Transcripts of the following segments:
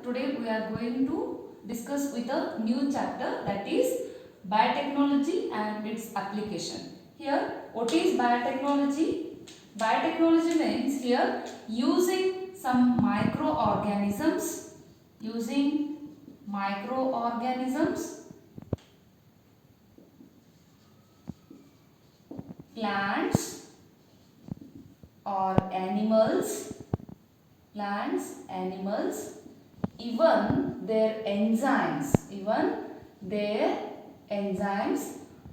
today we are going to discuss with a new chapter, that is biotechnology and its application. Here, what is biotechnology? Biotechnology means here using some microorganisms, plants or animals, even their enzymes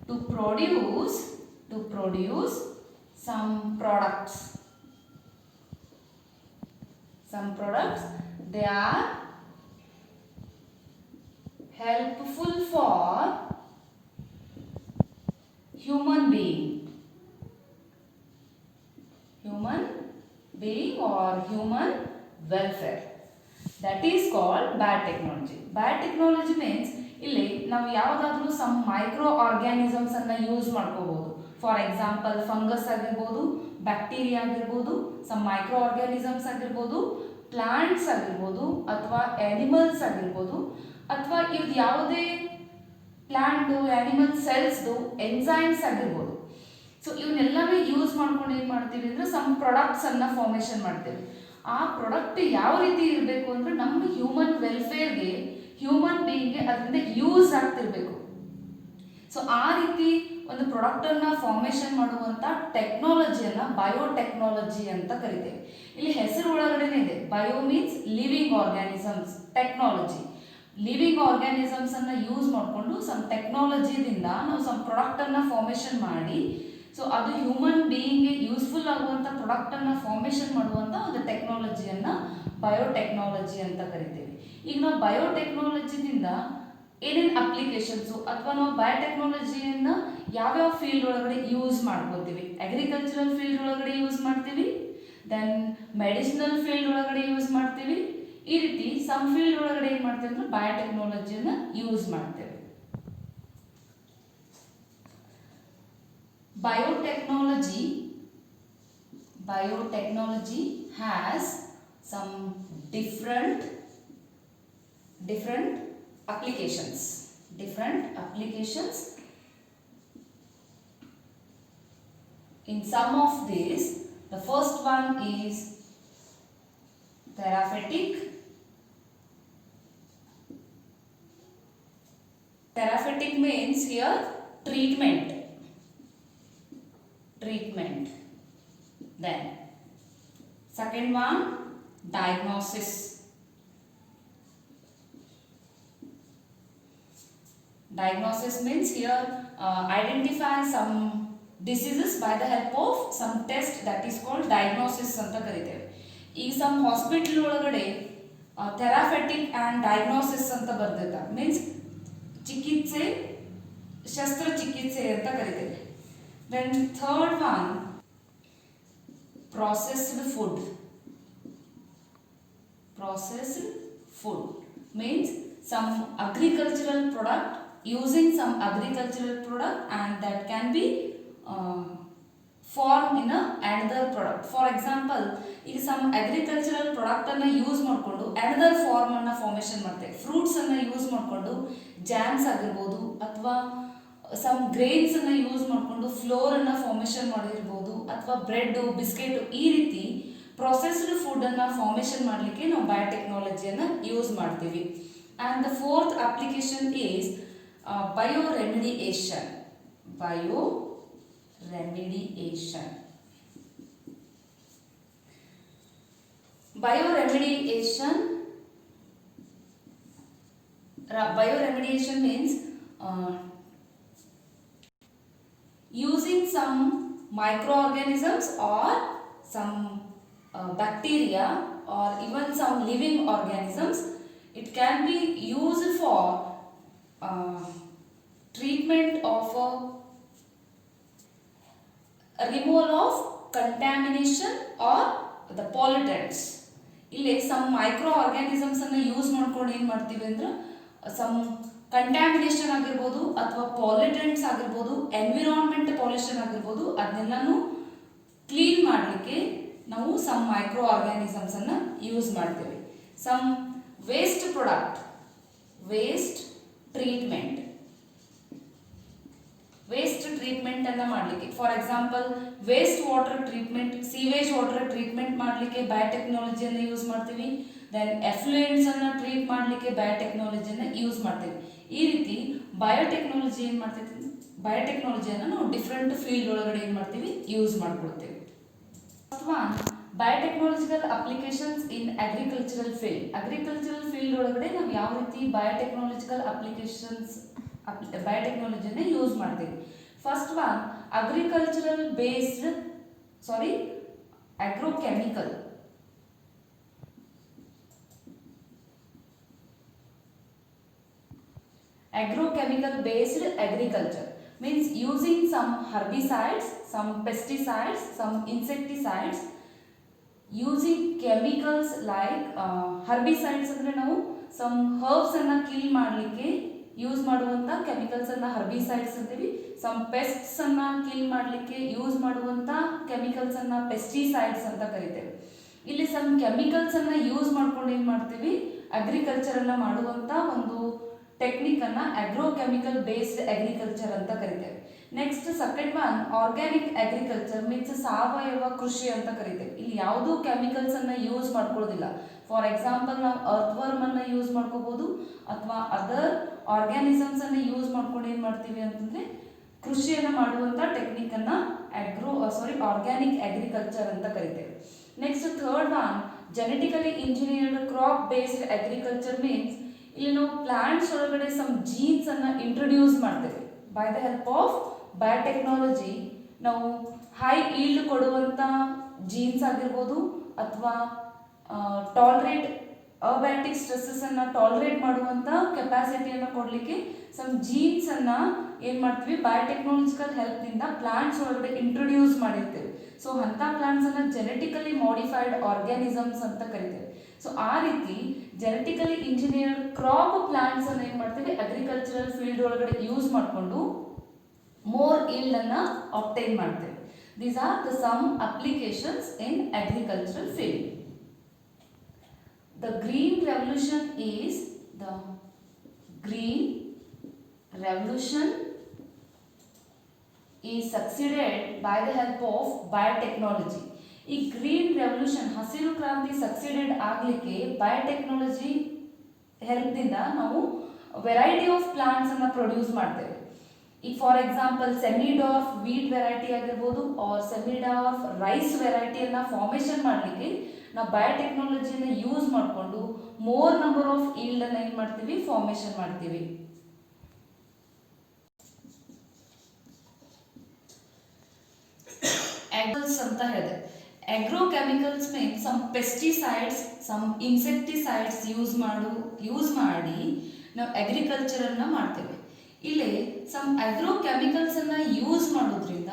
to produce some products. They are helpful for human being or human welfare. That is called biotechnology. Biotechnology means ಇಲ್ಲಿ ನಾವು ಯಾವುದಾದ್ರೂ some micro organisms ಅನ್ನ use ಮಾಡ್ಕೋಬಹುದು. For example fungus ಆಗಿರ್ಬೋದು, bacteria ಆಗಿರ್ಬೋದು, some micro organisms ಆಗಿರ್ಬೋದು, plants ಆಗಿರ್ಬೋದು, ಅಥವಾ ಆನಿಮಲ್ಸ್ ಆಗಿರ್ಬೋದು, ಅಥವಾ ಇದು ಯಾವುದೇ ಪ್ಲಾಂಟ್ ಆನಿಮಲ್ ಸೆಲ್ಸ್ದು ಎನ್ಸೈಮ್ಸ್ ಆಗಿರ್ಬೋದು. ಸೊ ಇವನ್ನೆಲ್ಲವೇ ಯೂಸ್ ಮಾಡ್ಕೊಂಡು ಏನು ಮಾಡ್ತೀವಿ ಅಂದರೆ ಸಮ್ ಪ್ರಾಡಕ್ಟ್ಸ್ ಅನ್ನ ಫಾರ್ಮೇಷನ್ ಮಾಡ್ತೇವೆ. ಆ ಪ್ರಾಡಕ್ಟ್ ಯಾವ ರೀತಿ ಇರಬೇಕು ಅಂದರೆ ನಮ್ಮ ಹ್ಯೂಮನ್ ವೆಲ್ಫೇರ್ಗೆ, ಹ್ಯೂಮನ್ ಬೀಯಿಂಗ್ಗೆ ಅದರಿಂದ ಯೂಸ್ ಆಗ್ತಿರ್ಬೇಕು. ಸೊ ಆ ರೀತಿ ಒಂದು ಪ್ರಾಡಕ್ಟನ್ನು ಫಾರ್ಮೇಷನ್ ಮಾಡುವಂಥ ಟೆಕ್ನಾಲಜಿಯನ್ನು ಬಯೋಟೆಕ್ನಾಲಜಿ ಅಂತ ಕರಿತೇವೆ. ಇಲ್ಲಿ ಹೆಸರು ಒಳಗಡೆನೇ ಇದೆ, bio means living organisms, technology. Living organisms ಅನ್ನು ಯೂಸ್ ಮಾಡಿಕೊಂಡು ಸಮ್ ಟೆಕ್ನಾಲಜಿದಿಂದ ನಾವು ಸಮ್ ಪ್ರಾಡಕ್ಟನ್ನು ಫಾರ್ಮೇಷನ್ ಮಾಡಿ, ಸೊ ಅದು ಹ್ಯೂಮನ್ ಬೀಯಿಂಗ್ಗೆ ಯೂಸ್ಫುಲ್ ಆಗುವಂಥ ಪ್ರಾಡಕ್ಟನ್ನು ಫಾರ್ಮೇಷನ್ ಮಾಡುವಂಥ ಒಂದು ಟೆಕ್ನಾಲಜಿಯನ್ನು ಬಯೋಟೆಕ್ನಾಲಜಿ ಅಂತ ಕರಿತೇವೆ. ಈಗ ನಾವು ಬಯೋಟೆಕ್ನಾಲಜಿದಿಂದ ಏನೇನು ಅಪ್ಲಿಕೇಶನ್ಸು ಅಥವಾ ನಾವು ಬಯೋಟೆಕ್ನಾಲಜಿಯನ್ನು ಯಾವ್ಯಾವ ಫೀಲ್ಡ್ ಒಳಗಡೆ ಯೂಸ್ ಮಾಡ್ಕೋತೀವಿ? ಅಗ್ರಿಕಲ್ಚರಲ್ ಫೀಲ್ಡ್ ಒಳಗಡೆ ಯೂಸ್ ಮಾಡ್ತೀವಿ, ದೆನ್ ಮೆಡಿಸಿನಲ್ ಫೀಲ್ಡ್ ಒಳಗಡೆ ಯೂಸ್ ಮಾಡ್ತೀವಿ. ಈ ರೀತಿ ಸಮ್ ಫೀಲ್ಡ್ ಒಳಗಡೆ ಏನು ಮಾಡ್ತೀವಿ ಅಂದರೆ ಬಯೋಟೆಕ್ನಾಲಜಿಯನ್ನು ಯೂಸ್ ಮಾಡ್ತೇವೆ. Biotechnology has some different applications. In some of these, the first one is therapeutic. Therapeutic means here treatment. Then second one, diagnosis. Diagnosis means here identify some diseases by the help of some test, that is called diagnosis ಅಂತ ಕರೀತೇವೆ. ಈಗ some hospital ಒಳಗಡೆ ಥೆರಾಪೆಟಿಕ್ and diagnosis ಅಂತ ಬರ್ದಿರ್ತಾರೆ, means ಚಿಕಿತ್ಸೆ, ಶಸ್ತ್ರಚಿಕಿತ್ಸೆ ಅಂತ ಕರಿತೇವೆ. Then third one, processed food means some agricultural product, using some agricultural product and that can be formed in another product. For example, ಈಗ some agricultural product ಅನ್ನ use ಮಾಡಿಕೊಂಡು another form ಅನ್ನ formation ಮಾಡ್ತೇವೆ. Fruits ಅನ್ನ use ಮಾಡಿಕೊಂಡು jams ಆಗಿರ್ಬೋದು, ಅಥವಾ some grains ಅನ್ನ ಯೂಸ್ ಮಾಡಿಕೊಂಡು ಫ್ಲೋರ್ ಅನ್ನ ಫಾರ್ಮೇಷನ್ ಮಾಡಿರ್ಬೋದು, ಅಥವಾ ಬ್ರೆಡ್, ಬಿಸ್ಕೆಟ್, ಈ ರೀತಿ ಪ್ರೊಸೆಸ್ಡ್ ಫುಡ್ ಅನ್ನ ಫಾರ್ಮೇಷನ್ ಮಾಡಲಿಕ್ಕೆ ನಾವು ಬಯೋಟೆಕ್ನಾಲಜಿಯನ್ನು ಯೂಸ್ ಮಾಡ್ತೀವಿ. And the fourth application is bioremediation. Bioremediation means using some microorganisms or some bacteria or even some living organisms. It can be used for treatment of removal of contamination or the pollutants. ಇಲ್ಲಿ some microorganisms ಅನ್ನು use ಮಾಡ್ಕೊಂಡು ಏನು ಮಾಡ್ತೀವಿ ಅಂದ್ರೆ some contamination ಆಗಿರ್ಬೋದು, ಅಥವಾ ಪಾಲ್ಯೂಟೆಂಟ್ಸ್ ಆಗಿರ್ಬೋದು, environment pollution ಆಗಿರ್ಬೋದು, ಅದನ್ನೆಲ್ಲನೂ ಕ್ಲೀನ್ ಮಾಡಲಿಕ್ಕೆ ನಾವು ಸಮ್ ಮೈಕ್ರೋ ಆರ್ಗ್ಯಾನಿಸಮ್ಸ್ ಅನ್ನು ಯೂಸ್ ಮಾಡ್ತೇವೆ. Some waste product, waste treatment, waste treatment ಅನ್ನ ಮಾಡಲಿಕ್ಕೆ, for example waste water treatment, sewage water treatment ಮಾಡಲಿಕ್ಕೆ ಬಯೋಟೆಕ್ನಾಲಜಿಯನ್ನು ಯೂಸ್ ಮಾಡ್ತೀವಿ. ದೆನ್ ಎಫ್ಲುಯೆಂಟ್ಸ್ ಅನ್ನ ಟ್ರೀಟ್ ಮಾಡಲಿಕ್ಕೆ ಬಯೋಟೆಕ್ನಾಲಜಿಯನ್ನು ಯೂಸ್ ಮಾಡ್ತೀವಿ. ಈ ರೀತಿ ಬಯೋಟೆಕ್ನಾಲಜಿ ಏನು ಮಾಡ್ತೈತಿ, ಬಯೋಟೆಕ್ನಾಲಜಿಯನ್ನು ನಾವು ಡಿಫ್ರೆಂಟ್ ಫೀಲ್ಡ್ ಒಳಗಡೆ ಏನು ಮಾಡ್ತೀವಿ, ಯೂಸ್ ಮಾಡ್ಕೊಳ್ತೇವೆ. First one, biotechnological applications in agricultural field. Agricultural field ಒಳಗಡೆ ನಾವು ಯಾವ ರೀತಿ ಬಯೋಟೆಕ್ನಾಲಜಿಕಲ್ ಅಪ್ಲಿಕೇಶನ್ಸ್ ಬಯೋಟೆಕ್ನಾಲಜಿನ ಯೂಸ್ ಮಾಡ್ತೀವಿ. First one, agricultural based agrochemical. Agrochemical based agriculture means using some herbicides, some pesticides, some insecticides, using chemicals like herbicides ಅಂದ್ರೆ ನಾವು some herbs ಅನ್ನ kill ಮಾಡಲಿಕ್ಕೆ ಯೂಸ್ ಮಾಡುವಂತ ಕೆಮಿಕಲ್ಸ್ ಅನ್ನ ಹರ್ಬಿಸೈಡ್ಸ್ ಅಂತೀವಿ. ಸಮ್ ಪೆಸ್ಟ್ಸ್ ಅನ್ನ ಕಿಲ್ ಮಾಡಲಿಕ್ಕೆ ಯೂಸ್ ಮಾಡುವಂತ ಕೆಮಿಕಲ್ಸ್ ಅನ್ನ ಪೆಸ್ಟಿಸೈಡ್ಸ್ ಅಂತ ಕರಿತೇವೆ. ಇಲ್ಲಿ ಸಮ್ ಕೆಮಿಕಲ್ಸ್ ಅನ್ನ ಯೂಸ್ ಮಾಡ್ಕೊಂಡು ಏನ್ ಮಾಡ್ತೀವಿ, ಅಗ್ರಿಕಲ್ಚರ್ ಅನ್ನ ಮಾಡುವಂತ ಒಂದು ಟೆಕ್ನಿಕ್ ಅನ್ನ ಅಗ್ರೋಕೆಮಿಕಲ್ ಬೇಸ್ಡ್ ಅಗ್ರಿಕಲ್ಚರ್ ಅಂತ ಕರಿತೇವೆ. Next second one, organic agriculture means ಸಾವಯವ ಕೃಷಿ ಅಂತ ಕರಿತೇವೆ. ಇಲ್ಲಿ ಯಾವುದೂ ಕೆಮಿಕಲ್ಸ್ ಅನ್ನ ಯೂಸ್ ಮಾಡ್ಕೊಳ್ಳೋದಿಲ್ಲ. ಫಾರ್ ಎಕ್ಸಾಂಪಲ್ ನಾವು ಅರ್ಥವರ್ಮ್ ಅನ್ನ ಯೂಸ್ ಮಾಡ್ಕೋಬಹುದು ಅಥವಾ ಅದರ್ ಆರ್ಗ್ಯಾನಿಸಮ್ಸ್ ಅನ್ನ ಯೂಸ್ ಮಾಡ್ಕೊಂಡು ಏನ್ ಮಾಡ್ತೀವಿ ಅಂತಂದ್ರೆ ಕೃಷಿಯನ್ನ ಮಾಡುವಂತ ಟೆಕ್ನಿಕ್ ಅನ್ನ ಆರ್ಗ್ಯಾನಿಕ್ ಅಗ್ರಿಕಲ್ಚರ್ ಅಂತ ಕರಿತೇವೆ. Next third one, genetically engineered crop based agriculture means ಇಲ್ಲಿ ನಾವು ಪ್ಲಾಂಟ್ಸ್ ಒಳಗಡೆ ಸಮ್ ಜೀನ್ಸ್ ಅನ್ನ ಇಂಟ್ರೊಡ್ಯೂಸ್ ಮಾಡ್ತೇವೆ. By the help of biotechnology ನಾವು ಹೈ ಈಲ್ಡ್ ಕೊಡುವಂತ ಜೀನ್ಸ್ ಆಗಿರ್ಬೋದು ಅಥವಾ ಟಾಲರೇಟ್ ಅಬಯಾಟಿಕ್ ಸ್ಟ್ರೆಸಸ್ ಅನ್ನ ಟಾಲರೇಟ್ ಮಾಡುವಂತ ಕೆಪಾಸಿಟಿಯನ್ನು ಕೊಡಲಿಕ್ಕೆ ಸಮ್ ಜೀನ್ಸ್ ಅನ್ನ ಏನ್ ಮಾಡ್ತೀವಿ, ಬಯೋಟೆಕ್ನಾಲಜಿಕಲ್ ಹೆಲ್ಪ್ ನಿಂದ ಪ್ಲಾಂಟ್ಸ್ ಒಳಗಡೆ ಇಂಟ್ರೊಡ್ಯೂಸ್ ಮಾಡಿರ್ತೇವೆ. ಸೊ ಅಂತ ಪ್ಲಾಂಟ್ಸ್ ಅನ್ನ ಜೆನೆಟಿಕಲಿ ಮಾಡಿಫೈಡ್ ಆರ್ಗ್ಯಾನಿಸಮ್ಸ್ ಅಂತ ಕರಿತೇವೆ. ಸೊ ಆ ರೀತಿ ಜೆನೆಟಿಕಲಿ ಇಂಜಿನಿಯರ್ಡ್ ಕ್ರಾಪ್ ಪ್ಲಾಂಟ್ಸ್ ಅನ್ನ ಏನ್ ಮಾಡ್ತೀವಿ, ಅಗ್ರಿಕಲ್ಚರಲ್ ಫೀಲ್ಡ್ ಒಳಗಡೆ ಯೂಸ್ ಮಾಡಿಕೊಂಡು ಮೋರ್ ಈಲ್ಡ್ ಅನ್ನ ಆಬ್ಟೈನ್ ಮಾಡ್ತೇವೆ. These are the some applications in agricultural field. The green revolution is succeeded by the help of biotechnology. ಈ ಗ್ರೀನ್ ರೆವಲ್ಯೂಷನ್ ಹಸಿರು ಕ್ರಾಂತಿ ಸಕ್ಸೀಡೆಡ್ ಆಗಲಿಕ್ಕೆ ಬಯೋಟೆಕ್ನಾಲಜಿ ಹೆಲ್ಪ್ದಿಂದ ನಾವು ವೆರೈಟಿ ಆಫ್ ಪ್ಲಾಂಟ್ಸ್ ಅನ್ನ ಪ್ರೊಡ್ಯೂಸ್ ಮಾಡ್ತೇವೆ. ಈಗ for example semidwarf wheat variety ಆಗಿರ್ಬೋದು ಆರ್ ಸೆಮಿಡಾರ್ಫ್ ರೈಸ್ ವೆರೈಟಿಯನ್ನ ಫಾರ್ಮೇಷನ್ ಮಾಡಲಿಕ್ಕೆ ನಾವು ಬಯೋಟೆಕ್ನಾಲಜಿನ ಯೂಸ್ ಮಾಡಿಕೊಂಡು ಮೋರ್ ನಂಬರ್ ಆಫ್ ಈಲ್ಡ್ ಅನ್ನ ಏನ್ ಮಾಡ್ತೀವಿ, ಫಾರ್ಮೇಷನ್ ಮಾಡ್ತೀವಿ. ಅಗ್ರಿಕಲ್ಚರ್ ಅಂತ ಹೇಳಿದೆ. Agrochemicals means some pesticides, some insecticides use ಮಾಡಿ ನಾವು ಅಗ್ರಿಕಲ್ಚರ್ ಅನ್ನ ಮಾಡ್ತೇವೆ. ಇಲ್ಲಿ ಸಮ್ ಅಗ್ರೋಕೆಮಿಕಲ್ಸ್ ಅನ್ನ ಯೂಸ್ ಮಾಡೋದ್ರಿಂದ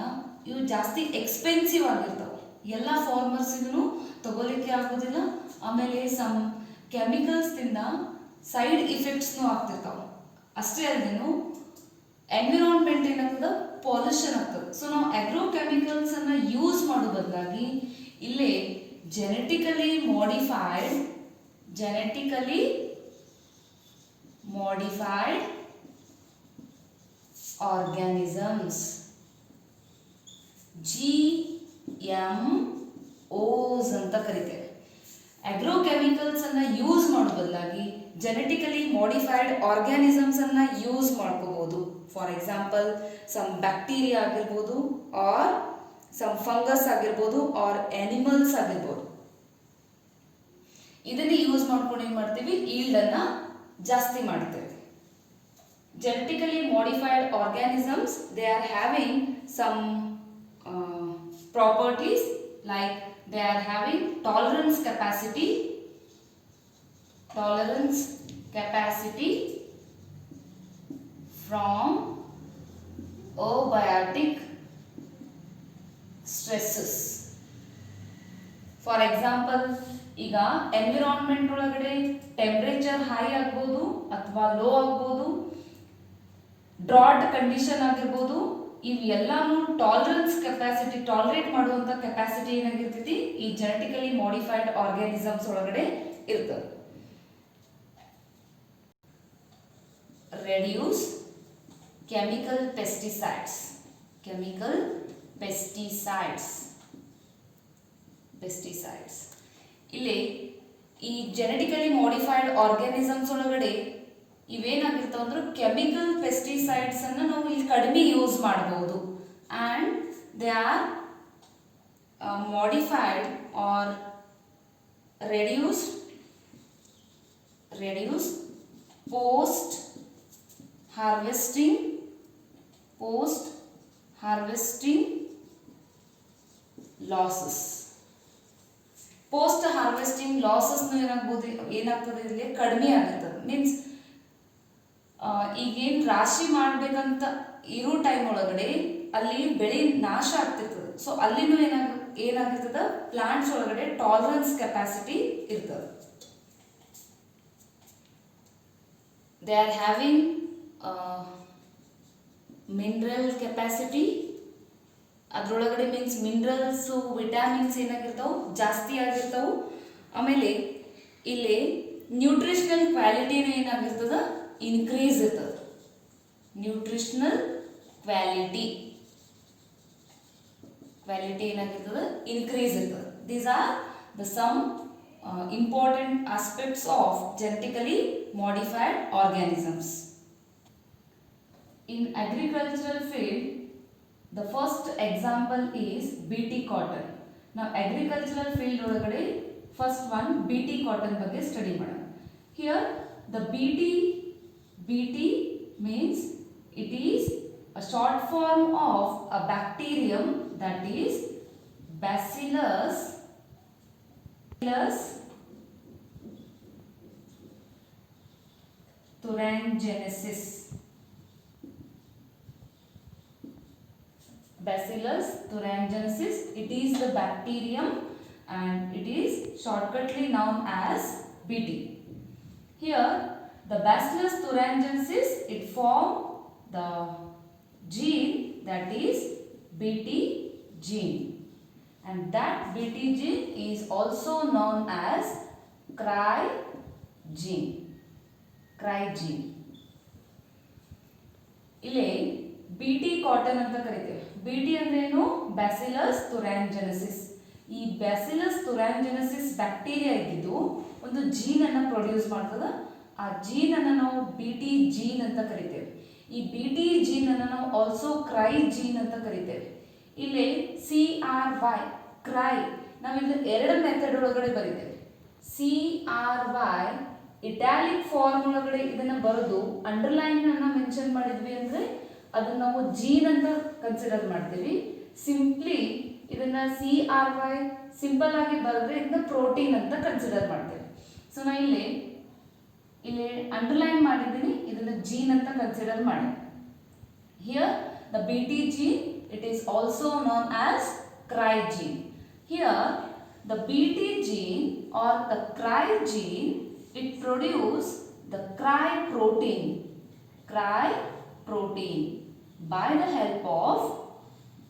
ಇವು ಜಾಸ್ತಿ ಎಕ್ಸ್ಪೆನ್ಸಿವ್ ಆಗಿರ್ತಾವೆ. ಎಲ್ಲ ಫಾರ್ಮರ್ಸ್ಗೂ ತಗೋಲಿಕ್ಕೆ ಆಗೋದಿಲ್ಲ. ಆಮೇಲೆ ಸಮ್ ಕೆಮಿಕಲ್ಸ್ದಿಂದ ಸೈಡ್ ಇಫೆಕ್ಟ್ಸ್ನೂ ಆಗ್ತಿರ್ತಾವೆ. ಅಷ್ಟೇ ಅಲ್ಲದೇನು ಎನ್ವಿರಾನ್ಮೆಂಟ್ ಏನಾಗ್ತದೆ, ಪೊಲ್ಯೂಷನ್ ಆಗ್ತದೆ. ಸೊ ನಾವು ಅಗ್ರೋಕೆಮಿಕಲ್ಸ್ ಅನ್ನ ಯೂಸ್ ಮಾಡೋ ಬದಲಾಗಿ ಇಲ್ಲೇ ಜೆನೆಟಿಕಲಿ ಮಾಡಿಫೈಡ್ ಆರ್ಗ್ಯಾನಿಸಮ್ಸ್ GMOs ಅಂತ ಕರಿತೇವೆ. ಅಗ್ರೋಕೆಮಿಕಲ್ಸ್ ಅನ್ನ ಯೂಸ್ ಮಾಡೋ ಬದಲಾಗಿ ಜೆನೆಟಿಕಲಿ ಮಾಡಿಫೈಡ್ ಆರ್ಗ್ಯಾನಿಸಮ್ಸ್ ಅನ್ನ ಯೂಸ್ ಮಾಡ್ಕೋಬಹುದು. ಫಾರ್ ಎಕ್ಸಾಂಪಲ್ ಸಮ್ ಬ್ಯಾಕ್ಟೀರಿಯಾ ಆಗಿರ್ಬೋದು ಆರ್ ಸಮ್ ಫಂಗಸ್ ಆಗಿರ್ಬೋದು ಆರ್ ಆನಿಮಲ್ಸ್ ಆಗಿರ್ಬೋದು. ಇದನ್ನ ಯೂಸ್ ಮಾಡ್ಕೊಂಡು ಏನ್ ಮಾಡ್ತೀವಿ, ಈಲ್ಡ್ ಅನ್ನ ಜಾಸ್ತಿ ಮಾಡ್ತೇವೆ. genetically modified organisms, they are having some properties like they are having tolerance capacity from abiotic stresses. For example, ಈಗ ಎನ್ವಿರಾನ್ಮೆಂಟ್ ಒಳಗಡೆ ಟೆಂಪರೇಚರ್ ಹೈ ಆಗ್ಬೋದು ಅಥವಾ ಲೋ ಆಗ್ಬೋದು, ಡ್ರಾಟ್ ಕಂಡೀಷನ್ ಆಗಿರ್ಬೋದು, ಇವೆಲ್ಲಾನು ಟಾಲರೇಟ್ ಮಾಡುವಂತ ಕೆಪಾಸಿಟಿ ಏನಾಗಿರ್ತೈತಿ ಈ ಜೆನೆಟಿಕಲಿ ಮಾಡಿಫೈಡ್ ಆರ್ಗ್ಯಾನಿಸಮ್ಸ್ ಒಳಗಡೆ ಇರ್ತದೆ. reduce chemical pesticides. Chemical pesticides. Pesticides. ಇಲ್ಲಿ ಈ ಜೆನೆಟಿಕಲಿ ಮಾಡಿಫೈಡ್ ಆರ್ಗ್ಯಾನಿಸಮ್ಸ್ ಒಳಗಡೆ ಇವೇನಾಗಿರ್ತಾವ ಅಂದ್ರೆ ಕೆಮಿಕಲ್ ಪೆಸ್ಟಿಸೈಡ್ಸ್ ಅನ್ನು ನಾವು ಇಲ್ಲಿ ಕಡಿಮೆ ಯೂಸ್ ಮಾಡಬಹುದು and they are modified or reduced post harvesting losses. post harvesting losses ಏನಾಗ್ತದೆ ಇಲ್ಲಿ ಕಡಿಮೆ ಆಗಿರ್ತದೆ. ಮೀನ್ಸ್ ಈಗೇನು ರಾಶಿ ಮಾಡ್ಬೇಕಂತ ಇರೋ ಟೈಮ್ ಒಳಗಡೆ ಅಲ್ಲಿ ಬೆಳೆ ನಾಶ ಆಗ್ತಿರ್ತದೆ. ಸೊ ಅಲ್ಲಿನೂ ಏನಾಗಿರ್ತದ ಪ್ಲಾಂಟ್ಸ್ ಒಳಗಡೆ ಟಾಲರೆನ್ಸ್ ಕೆಪಾಸಿಟಿ ಇರ್ತದೆ. They are having mineral capacity. ಅದ್ರೊಳಗಡೆ ಮೀನ್ಸ್ ಮಿನರಲ್ಸು ವಿಟಾಮಿನ್ಸ್ ಏನಾಗಿರ್ತಾವೆ ಜಾಸ್ತಿ ಆಗಿರ್ತಾವೆ. ಆಮೇಲೆ ಇಲ್ಲಿ ನ್ಯೂಟ್ರಿಷನಲ್ ಕ್ವಾಲಿಟಿನೂ ಏನಾಗಿರ್ತದ ಇನ್ಕ್ರೀಸ್ ಇರ್ತದೆ. ನ್ಯೂಟ್ರಿಷನಲ್ ಕ್ವಾಲಿಟಿ ಏನಾಗಿರ್ತದೆ ಇನ್ಕ್ರೀಸ್ ಇರ್ತದೆ. These are the some important aspects of genetically modified organisms. In agricultural field, the first example is BT cotton. Now agricultural field ಒಳಗಡೆ first one BT cotton ಬಗ್ಗೆ study ಮಾಡೋಣ. Here the BT means it is a short form of a bacterium that is Bacillus thuringiensis. Bacillus thuringiensis, it is the bacterium and it is shortcutly known as BT. Here the Bacillus thuringiensis, it form the gene that is BT gene, and that BT gene is also known as cry gene. ಇಲ್ಲಿ BT cotton ಅಂತ ಕರಿತೇವೆ. BT ಅಂದ್ರೇನು? Bacillus ಥುರಿಂಜಿಯನ್ಸಿಸ್. ಈ bacillus ಥುರಿಂಜಿಯನ್ಸಿಸ್ bacteria ಇದ್ದಿದ್ದು ಒಂದು gene ಅನ್ನು produce ಮಾಡ್ತದ. ಆ ಜೀನ್ ಅನ್ನು ನಾವು BT ಜೀನ್ ಅಂತ ಕರಿತೇವೆ. ಈ BT ಜೀನ್ ಅನ್ನು ನಾವು ಆಲ್ಸೋ ಕ್ರೈ ಜೀನ್ ಅಂತ ಕರಿತೇವೆ. ಇಲ್ಲಿ CRY ಕ್ರೈ ನಾವಿಲ್ಲಿ ಎರಡು ಮೆಥಡ್ ಒಳಗಡೆ ಬರೀತೇವೆ. CRY ಇಟ್ಯಾಲಿಕ್ ಫಾರ್ಮ್ ಒಳಗಡೆ ಇದನ್ನ ಬರೆದು ಅಂಡರ್ಲೈನ್ ಅನ್ನ ಮೆನ್ಷನ್ ಮಾಡಿದ್ವಿ ಅಂದ್ರೆ ಅದನ್ನ ನಾವು ಜೀನ್ ಅಂತ ಕನ್ಸಿಡರ್ ಮಾಡ್ತೀವಿ. ಸಿಂಪ್ಲಿ ಇದನ್ನ CRY ಸಿಂಪಲ್ ಆಗಿ ಬರೆದ್ರೆ ಇದನ್ನ ಪ್ರೋಟೀನ್ ಅಂತ ಕನ್ಸಿಡರ್ ಮಾಡ್ತೇವೆ. ಸೊ ನಾ ಇಲ್ಲಿ ಅಂಡರ್ಲೈನ್ ಮಾಡಿದ್ದೀನಿ, ಇದನ್ನ ಜೀನ್ ಅಂತ ಕನ್ಸಿಡರ್ ಮಾಡಿ. Here the BT gene, it is also known as cry gene. Here the BT gene or the cry gene, it produce the cry protein by the help of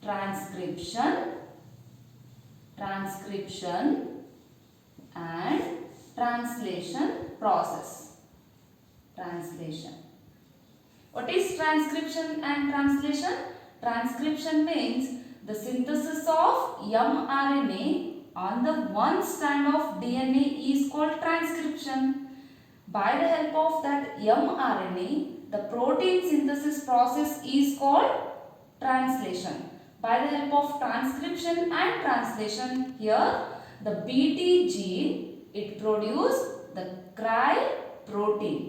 transcription and translation process. What is transcription and translation? Transcription means the synthesis of mRNA on the one strand of DNA is called transcription. By the help of that mRNA, the protein synthesis process is called translation. By the help of transcription and translation, here the BT gene, it produce the cry protein,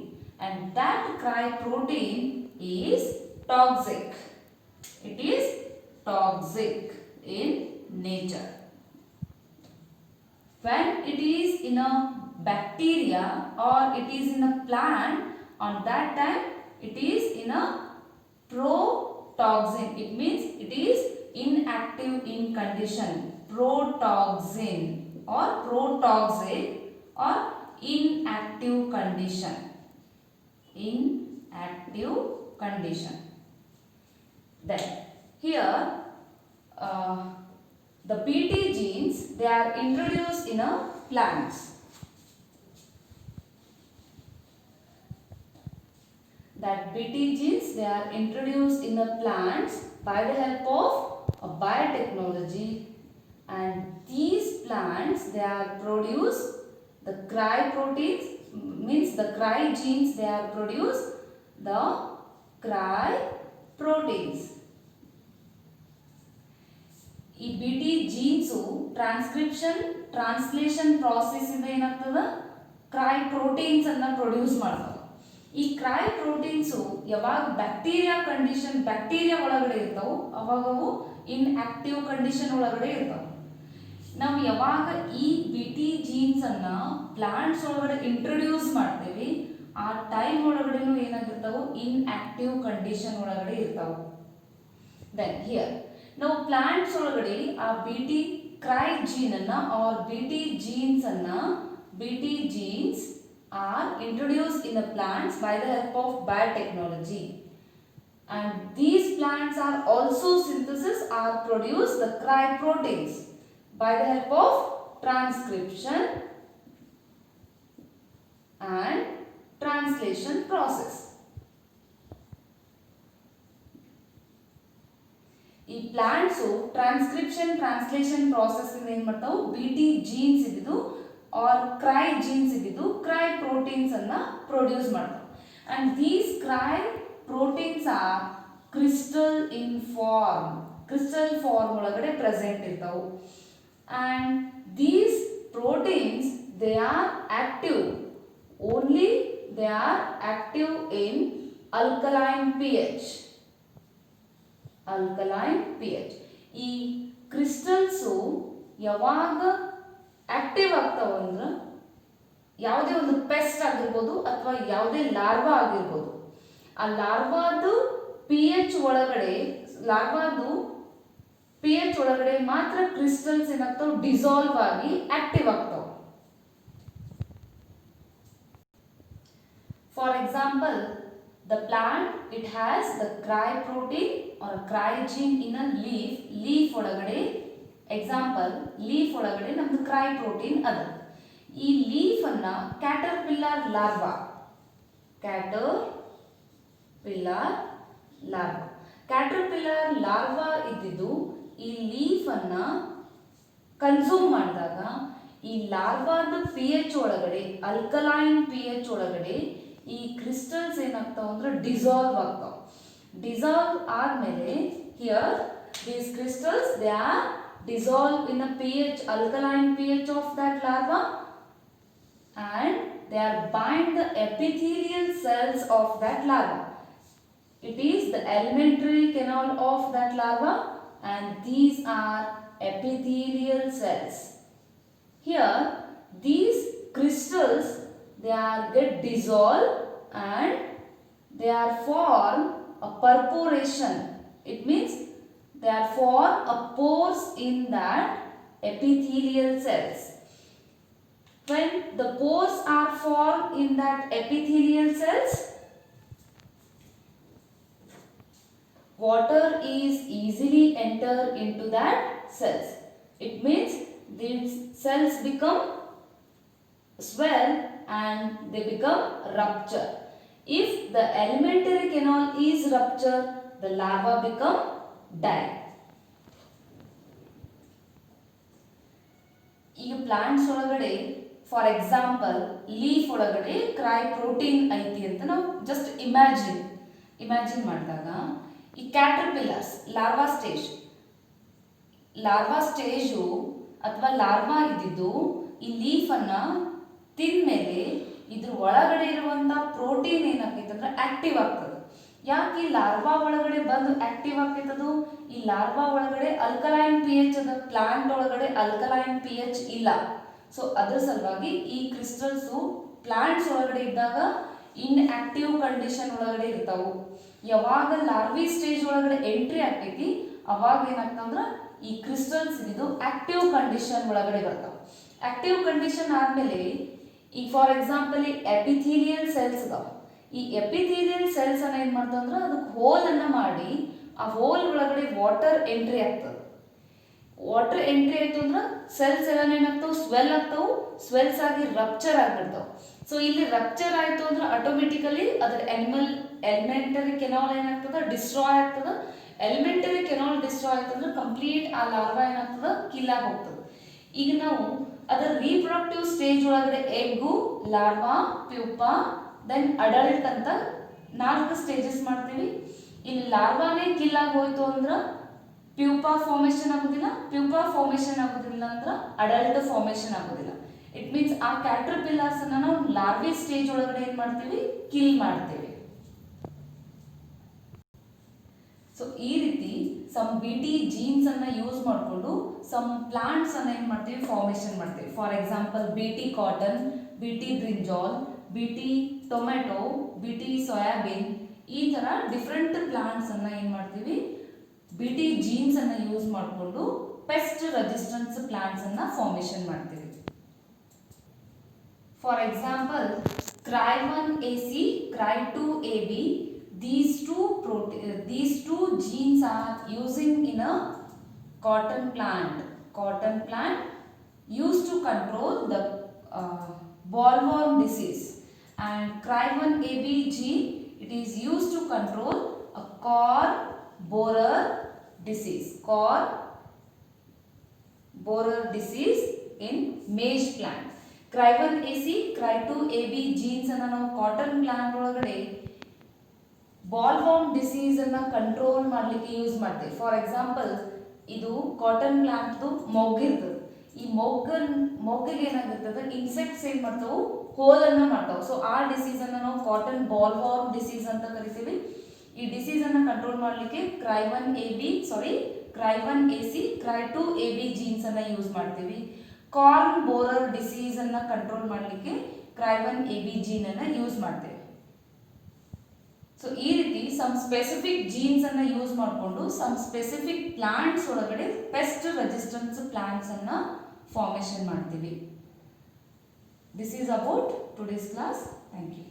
and that cry protein is toxic. It is toxic in nature. When it is in a bacteria or it is in a plant, on that time it is in a protoxin. It means it is inactive in condition. Protoxin or protoxic or inactive condition. Then here the BT genes, they are introduced in a plants. that BT genes, they are introduced in the plants by the help of a biotechnology, and these plants, they are produce the cry proteins, means the cry genes, they are produce the cry proteins. ಈ BT jeans translation process ಇಂದ ಏನಾಗ್ತದ CRY proteins ಅನ್ನ produce ಮಾಡ್ತವೆ. ಈ CRY proteins ಯಾವಾಗ bacteria ಒಳಗಡೆ ಇರ್ತಾವೆ ಅವಾಗ ಅವು ಇನ್ ಆಕ್ಟಿವ್ ಕಂಡೀಷನ್ ಒಳಗಡೆ ಇರ್ತಾವೆ. ನಾವು ಯಾವಾಗ ಈ BT ಜೀನ್ಸ್ ಅನ್ನ ಪ್ಲಾಂಟ್ಸ್ ಒಳಗಡೆ ಇಂಟ್ರೊಡ್ಯೂಸ್ ಮಾಡ್ತೇವೆ ಆ ಟೈಮ್ ಒಳಗಡೆನೂ ಏನಾಗಿರ್ತಾವೆ ಇನ್ ಆಕ್ಟಿವ್ ಕಂಡೀಷನ್ ಒಳಗಡೆ ಇರ್ತಾವೆ. ದೆನ್ ಹಿಯರ್ ನಾವು ಪ್ಲಾಂಟ್ಸ್ ಒಳಗಡೆ ಆ BT ಕ್ರೈ ಜೀನ್ ಅನ್ನ R BT genes are introduced in the plants by the help of biotechnology, and these plants are also synthesis are produce the cry proteins by the help of transcription and translation process. ಈ plants translation process ಇಂದ ಏನ್ ಮಾಡ್ತಾವು BT genes ಇದ್ದು or cry genes ಇದ್ದು cry proteins ಅನ್ನ produce ಮಾಡ್ತಾವೆ. And these cry proteins are crystal form ಒಳಗಡೆ present ಇರ್ತಾವೆ. And these proteins they are active in alkaline pH. ಈ ಕ್ರಿಸ್ಟಲ್ಸು ಯಾವಾಗ ಆಕ್ಟಿವ್ ಆಗ್ತಾವಂದ್ರೆ ಯಾವುದೇ ಒಂದು ಪೆಸ್ಟ್ ಆಗಿರ್ಬೋದು ಅಥವಾ ಯಾವುದೇ ಲಾರ್ವಾ ಆಗಿರ್ಬೋದು, ಆ ಲಾರ್ವಾದು ಪಿ ಎಚ್ ಒಳಗಡೆ ಮಾತ್ರ ಕ್ರಿಸ್ಟಲ್ಸ್ ಏನಾಗ್ತಾವ ಡಿಸಾಲ್ವ್ ಆಗಿ ಆಕ್ಟಿವ್ ಆಗ್ತಾವ. For example, the plant, it has the cry protein or a cry gene in a leaf ಒಳಗಡೆ. ಎಕ್ಸಾಂಪಲ್, ಲೀಫ್ ಒಳಗಡೆ ನಮ್ದು ಕ್ರೈ ಪ್ರೋಟೀನ್ ಅದ. ಈ ಲೀಫ್ ಅನ್ನ ಕ್ಯಾಟರ್ಪಿಲ್ಲರ್ ಲಾರ್ವಾ ಇದ್ದಿದ್ದು ಈ ಲೀಫ್ ಅನ್ನ ಕನ್ಸ್ಯೂಮ್ ಮಾಡಿದಾಗ ಈ ಲಾರ್ವಾದ pH ಒಳಗಡೆ, ಅಲ್ಕಲೈನ್ pH ಒಳಗಡೆ ಈ ಕ್ರಿಸ್ಟಲ್ಸ್ ಏನಾಗ್ತಾವ ಅಂದ್ರೆ ಡಿಸಾಲ್ವ್ ಆಗ್ತಾವ. ಡಿಸಾಲ್ವ್ ಆದ್ಮೇಲೆ here these crystals they are dissolve in a pH, alkaline pH of that larva, and they are bind the epithelial cells of that larva. It is the alimentary canal of that larva, and these are epithelial cells. Here these crystals, they are get dissolved and they are form a perforation. It means they are form a pores in that epithelial cells. When the pores are formed in that epithelial cells, water is easily enter into that cells. It means these cells become swell and they become rupture. If the alimentary canal is ruptured, the larva become die. ಈಗ plants ಒಳಗಡೆ for example leaf ಒಳಗಡೆ CRY protein ಐತಿ ಅಂತ ನಾವು just imagine ಮಾಡಿದಾಗ ಈ ಕ್ಯಾಟರ್ಪಿಲ್ಲರ್ಸ್ larva stage ಅಥವಾ larva ಇದ್ದಿದ್ದು ಈ ಲೀಫನ್ನು ತಿಂದ್ಮೇಲೆ ಇದ್ರ ಒಳಗಡೆ ಇರುವಂಥ ಪ್ರೋಟೀನ್ ಏನಾಗ್ತೈತೆ ಅಂದ್ರೆ ಆಕ್ಟಿವ್ ಆಗ್ತದೆ. ಯಾಕೆ ಈ ಲಾರ್ವಾ ಒಳಗಡೆ ಬಂದು ಆಕ್ಟಿವ್ ಆಗ್ತೈತದು? ಈ ಲಾರ್ವಾ ಒಳಗಡೆ ಅಲ್ಕಲೈನ್ pH ಅದ, ಪ್ಲಾಂಟ್ ಒಳಗಡೆ ಅಲ್ಕಲೈನ್ pH ಇಲ್ಲ. ಸೊ ಅದ್ರ ಸಲುವಾಗಿ ಈ ಕ್ರಿಸ್ಟಲ್ಸು ಪ್ಲಾಂಟ್ಸ್ ಒಳಗಡೆ ಇದ್ದಾಗ ಇನ್ ಆಕ್ಟಿವ್ ಕಂಡೀಷನ್ ಒಳಗಡೆ ಇರ್ತಾವು. ಯಾವಾಗ ಲಾರ್ವಿ ಸ್ಟೇಜ್ ಒಳಗಡೆ ಎಂಟ್ರಿ ಆಗ್ತೈತಿ ಅವಾಗ ಏನಾಗ್ತಂದ್ರ ಈ ಕ್ರಿಸ್ಟಲ್ಸ್ ಇದು ಆಕ್ಟಿವ್ ಕಂಡೀಷನ್ ಒಳಗಡೆ ಬರ್ತಾವ. ಆಕ್ಟಿವ್ ಕಂಡೀಷನ್ ಆದ್ಮೇಲೆ ಈಗ ಫಾರ್ ಎಕ್ಸಾಂಪಲ್ ಈ ಎಪಿಥೀಲಿಯಲ್ ಸೆಲ್ಸ್ ಅದಾವ. ಈ ಎಪಿಥೀಲಿಯಲ್ ಸೆಲ್ಸ್ ಅನ್ನ ಏನ್ ಮಾಡ್ತಾವಂದ್ರೆ ಅದಕ್ಕೆ ಹೋಲ್ ಅನ್ನ ಮಾಡಿ ಆ ಹೋಲ್ ಒಳಗಡೆ ವಾಟರ್ ಎಂಟ್ರಿ ಆಗ್ತದೆ. ವಾಟರ್ ಎಂಟ್ರಿ ಆಯ್ತು ಅಂದ್ರೆ ಸೆಲ್ಸ್ ಎಲ್ಲ ಏನಾಗ್ತಾವ ಸ್ವೆಲ್ ಆಗ್ತಾವು, ಸ್ವೆಲ್ಸ್ ಆಗಿ ರಪ್ಚರ್ ಆಗ್ಬಿಡ್ತಾವ. ಸೊ ಇಲ್ಲಿ ರಪ್ಚರ್ ಆಯಿತು ಅಂದ್ರೆ ಆಟೋಮೆಟಿಕಲಿ ಅದರ ಎಲಿಮೆಂಟರಿ ಕೆನಾಲ್ ಏನಾಗ್ತದೆ ಡಿಸ್ಟ್ರಾಯ್ ಆಗ್ತದೆ. ಎಲಿಮೆಂಟರಿ ಕೆನಾಲ್ ಡಿಸ್ಟ್ರಾಯ್ ಆಯ್ತಂದ್ರೆ ಕಂಪ್ಲೀಟ್ ಆ ಲಾರ್ವಾ ಏನಾಗ್ತದೆ ಕಿಲ್ ಆಗಿ ಹೋಗ್ತದೆ. ಈಗ ನಾವು ಅದರ ರೀಪ್ರೊಡಕ್ಟಿವ್ ಸ್ಟೇಜ್ ಒಳಗಡೆ egg, larva, pupa, then adult ಅಂತ 4 ಸ್ಟೇಜಸ್ ಮಾಡ್ತೀವಿ. ಇಲ್ಲಿ ಲಾರ್ವಾನೇ ಕಿಲ್ ಆಗಿ ಹೋಯ್ತು ಅಂದ್ರೆ ಪ್ಯೂಪಾ ಫಾರ್ಮೇಷನ್ ಆಗೋದಿಲ್ಲ, ಪ್ಯೂಪಾ ಫಾರ್ಮೇಷನ್ ಆಗೋದಿಲ್ಲ ಅಂದ್ರೆ ಅಡಲ್ಟ್ ಫಾರ್ಮೇಷನ್ ಆಗೋದಿಲ್ಲ. ಇಟ್ ಮೀನ್ಸ್ ಆ ಕ್ಯಾಟರ್ಪಿಲ್ಲರ್ಸ್ ಅನ್ನ ನಾವು ಲಾರ್ವಿ ಸ್ಟೇಜ್ ಒಳಗಡೆ ಏನ್ ಮಾಡ್ತೀವಿ ಕಿಲ್ ಮಾಡ್ತೀವಿ. ಸೊ ಈ ರೀತಿ ಸಮ್ BT ಜೀನ್ಸ್ ಅನ್ನ ಯೂಸ್ ಮಾಡಿಕೊಂಡು ಸಮ್ ಪ್ಲಾಂಟ್ಸ್ ಅನ್ನ ಏನ್ ಮಾಡ್ತೀವಿ ಫಾರ್ಮೇಷನ್ ಮಾಡ್ತೀವಿ. For example BT cotton, BT brinjal, BT tomato, BT soybean, ಈ ತರ ಡಿಫ್ರೆಂಟ್ ಪ್ಲಾಂಟ್ಸ್ ಅನ್ನ ಏನ್ ಮಾಡ್ತೀವಿ BT ಜೀನ್ಸ್ ಅನ್ನ ಯೂಸ್ ಮಾಡಿಕೊಂಡು ಪೆಸ್ಟ್ ರೆಸಿಸ್ಟೆನ್ಸ್ ಪ್ಲಾಂಟ್ಸ್ ಅನ್ನ ಫಾರ್ಮೇಷನ್ ಮಾಡ್ತೀವಿ. For example, Cry1AC, Cry2AB, these two genes are using in a cotton plant. Cotton plant used to control the bollworm disease, and Cry1AB gene it is used to control a core borer disease. Core borer disease in maize plant. Cry1AC, Cry2AB jeans ಅನ್ನ ನಾವು cotton plant ಒಳಗಡೆ ಬಾಲ್ವಾರ್ಮ್ disease ಅನ್ನ control ಮಾಡಲಿಕ್ಕೆ use ಮಾಡ್ತೀವಿ. For example ಇದು cotton plant ಮೊಗ್ಗಿರ್ತದೆ. ಈ ಮೊಗ್ಗಿಗೆ ಏನಾಗಿರ್ತದೆ insects ಏನ್ ಮಾಡ್ತಾವು ಹೋಲ್ ಅನ್ನ ಮಾಡ್ತಾವ. ಸೊ ಆ ಡಿಸೀಸ್ ಅನ್ನ ನಾವು ಕಾಟನ್ ಬಾಲ್ವಾರ್ಮ್ ಡಿಸೀಸ್ ಅಂತ ಕರಿತೀವಿ. ಈ ಡಿಸೀಸ್ ಅನ್ನ ಕಂಟ್ರೋಲ್ ಮಾಡಲಿಕ್ಕೆ Cry1AC, Cry2AB ಜೀನ್ಸ್ ಅನ್ನ ಯೂಸ್ ಮಾಡ್ತೀವಿ. ಕಾರ್ನ್ ಬೋರರ್ ಡಿಸೀಸ್ ಅನ್ನ ಕಂಟ್ರೋಲ್ ಮಾಡಲಿಕ್ಕೆ Cry1AB ಜೀನ್ ಅನ್ನ ಯೂಸ್ ಮಾಡ್ತೇವೆ. ಸೊ ಈ ರೀತಿ ಸಮ್ ಸ್ಪೆಸಿಫಿಕ್ ಜೀನ್ಸ್ ಅನ್ನ ಯೂಸ್ ಮಾಡಿಕೊಂಡು ಸಮ್ ಸ್ಪೆಸಿಫಿಕ್ ಪ್ಲಾಂಟ್ಸ್ ಒಳಗಡೆ ಪೆಸ್ಟ್ ರೆಸಿಸ್ಟೆನ್ಸ್ ಪ್ಲಾಂಟ್ಸ್ ಅನ್ನ ಫಾರ್ಮೇಷನ್ ಮಾಡ್ತೀವಿ. This is about today's class. Thank you.